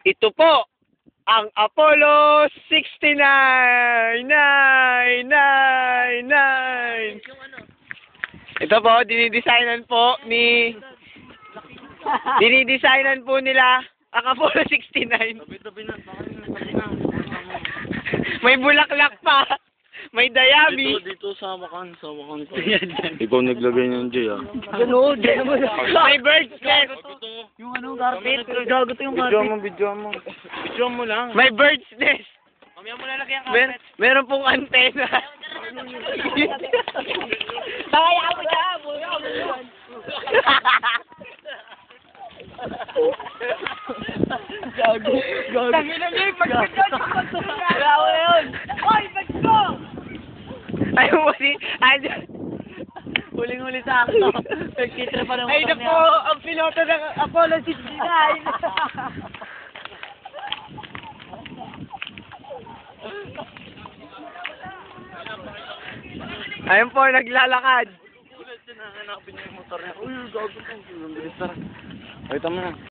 Ito po ang Apollo 69! 9! Ito po, dinidesignan po nila ang Apollo 69. May bulaklak pa. May dayami. Dito sa wakan ko. Ikaw naglagay ng J, ah. Diyan mo. May bird's nest. Yung carpet. Gago to yung carpet. Video mo lang. May bird's nest. Mamaya mo lalagyan ang carpet. Meron pong antena. Kaya mo dyan. Gago. Tangina niya yung pagkakot. Gago na yun. Oy, bags ko! Ayaw mo si... Huling-huli sa akin. Nagkitra pa ng Ay na po, ang piloto ng Apollo 69. Ayun po, naglalakad. Hanapin niya yung motor niya. Uy, gago po. Bilis na. Wait mo na.